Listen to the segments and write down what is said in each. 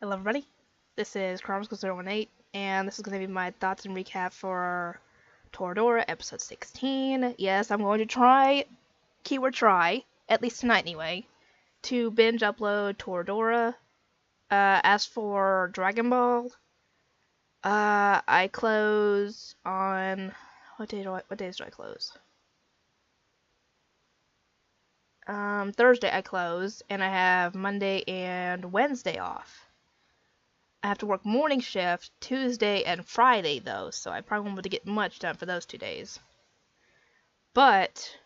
Hello everybody, this is Chronicles018, and this is going to be my thoughts and recap for Toradora episode 16. Yes, I'm going to try, keyword try, at least tonight anyway, to binge upload Toradora. As for Dragon Ball, I close on, what days do I close? Thursday I close, and I have Monday and Wednesday off. I have to work morning shift Tuesday and Friday though, so I probably won't be able to get much done for those 2 days. But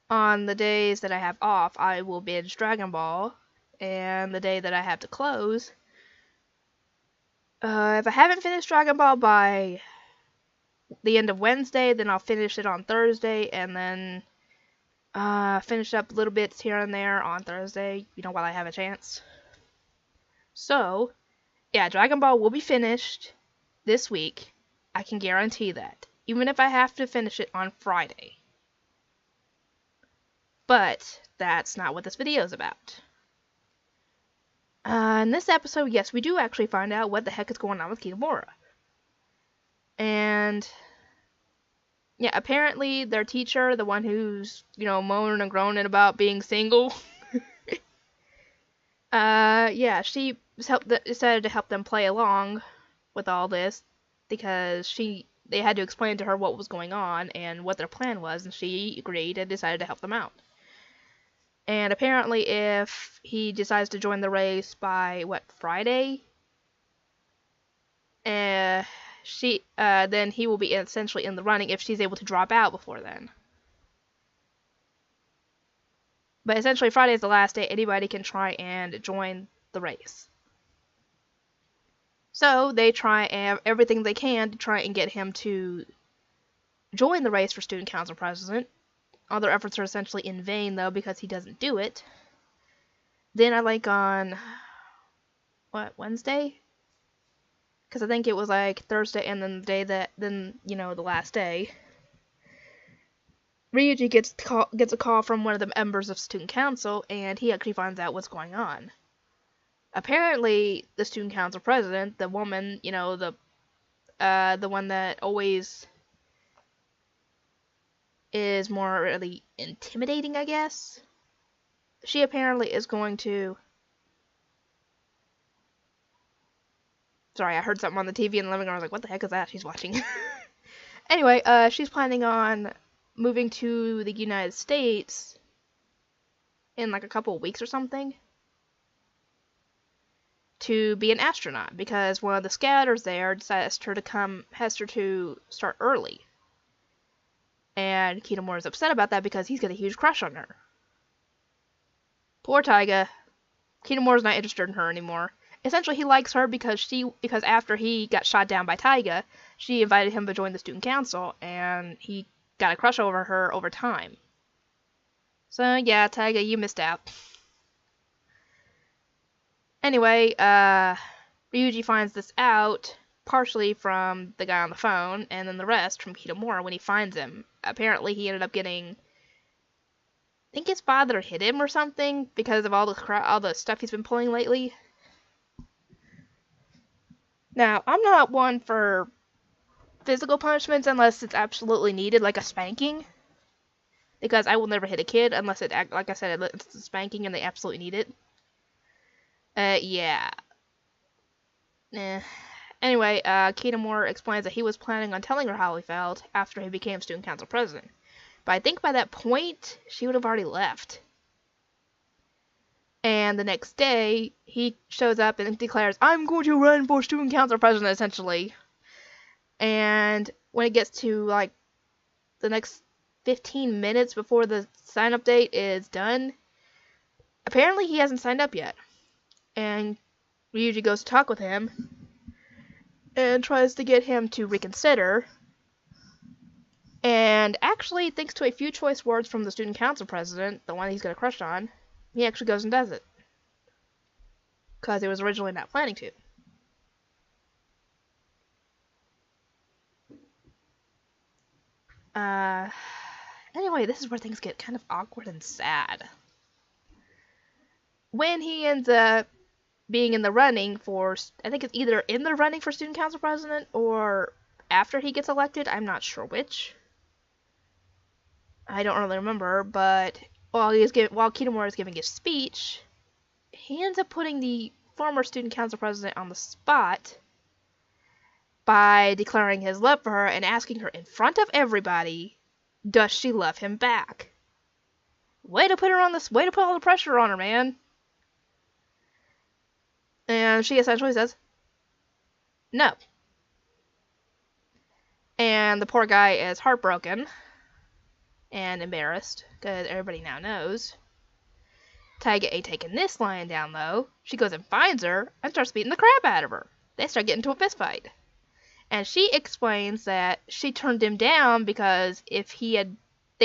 on the days that I have off, I will binge Dragon Ball, and the day that I have to close, if I haven't finished Dragon Ball by the end of Wednesday, then I'll finish it on Thursday, and then finish up little bits here and there on Thursday, while I have a chance. So, yeah, Dragon Ball will be finished this week. I can guarantee that. Even if I have to finish it on Friday. But that's not what this video is about. In this episode, yes, we do actually find out what the heck is going on with Kitamura. And yeah, apparently their teacher, the one who's, moaning and groaning about being single, yeah, she decided to help them play along with all this because they had to explain to her what was going on and what their plan was, and she agreed and decided to help them out. And apparently if he decides to join the race by, Friday? Then he will be essentially in the running if she's able to drop out before then. But essentially Friday is the last day anybody can try and join the race. So they try everything they can to try and get him to join the race for student council president. All their efforts are essentially in vain though because he doesn't do it. Then on Wednesday? Because I think it was Thursday and then the last day. Ryuji gets a call from one of the members of student council, and he actually finds out what's going on. Apparently, the student council president, the woman, the one that always is more really intimidating, I guess. She apparently is going to... Sorry, I heard something on the TV in the living room. I was like, what the heck is that she's watching? Anyway, she's planning on moving to the United States in a couple of weeks or something to be an astronaut because one of the scouters there has her to start early. And Kitamura is upset about that because he's got a huge crush on her. Poor Taiga. Kitamura's not interested in her anymore. Essentially, he likes her because after he got shot down by Taiga, she invited him to join the student council, and he got a crush over her over time. So yeah, Taiga, you missed out. Anyway, Ryuji finds this out partially from the guy on the phone, and then the rest from Kitamura when he finds him. Apparently, he ended up getting... I think his father hit him or something because of all the stuff he's been pulling lately. Now, I'm not one for physical punishments unless it's absolutely needed, like a spanking. Because I will never hit a kid unless like I said, it's a spanking and they absolutely need it. Yeah. Anyway, Kitamura explains that he was planning on telling her how he felt after he became student council president. But I think by that point, she would have already left. And the next day, he shows up and declares, I'm going to run for student council president, essentially. And when it gets to, the next 15 minutes before the sign-up date is done, apparently he hasn't signed up yet. And Ryuji goes to talk with him and tries to get him to reconsider. And actually, thanks to a few choice words from the student council president, the one he's got a crush on, he actually goes and does it. Because he was originally not planning to. Anyway, this is where things get kind of awkward and sad. When he ends up being in the running for, I think it's either in the running for student council president or after he gets elected. I'm not sure which. I don't really remember, but while Kitamura is giving his speech, he ends up putting the former student council president on the spot by declaring his love for her and asking her in front of everybody, does she love him back? Way to put all the pressure on her, man. And she essentially says, no. And the poor guy is heartbroken and embarrassed, because everybody now knows. Taiga ain't taking this lying down, though. She goes and finds her and starts beating the crap out of her. They start getting into a fist fight. And she explains that she turned him down because if they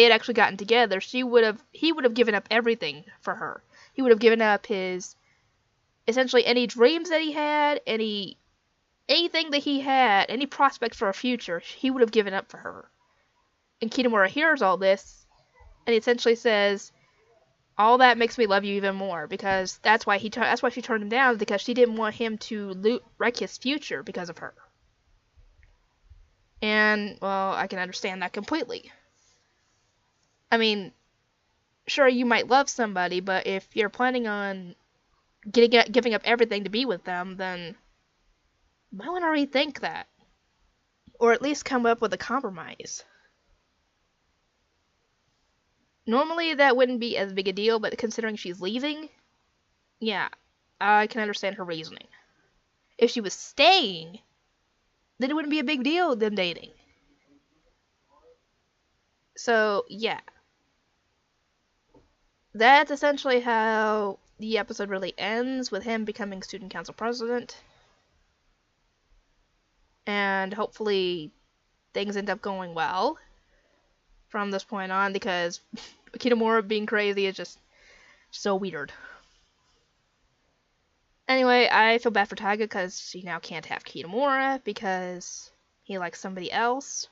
had actually gotten together, he would have given up everything for her. He would have given up essentially any dreams that he had, anything that he had, any prospect for a future, he would have given up for her. And Kitamura hears all this, and he essentially says, all that makes me love you even more, because that's why she turned him down, because she didn't want him to wreck his future because of her. And, well, I can understand that completely. I mean, sure, you might love somebody, but if you're planning on giving up everything to be with them, then you might want to rethink that. Or at least come up with a compromise. Normally that wouldn't be as big a deal, but considering she's leaving, yeah, I can understand her reasoning. If she was staying, then it wouldn't be a big deal, them dating. So, yeah. That's essentially how the episode really ends, with him becoming student council president. And hopefully things end up going well from this point on, because Kitamura being crazy is just so weird. Anyway, I feel bad for Taiga because she now can't have Kitamura because he likes somebody else.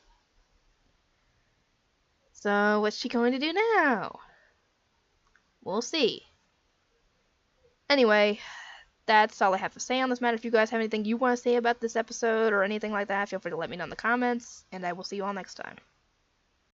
So what's she going to do now? We'll see. Anyway, that's all I have to say on this matter. If you guys have anything you want to say about this episode or anything like that, feel free to let me know in the comments, and I will see you all next time.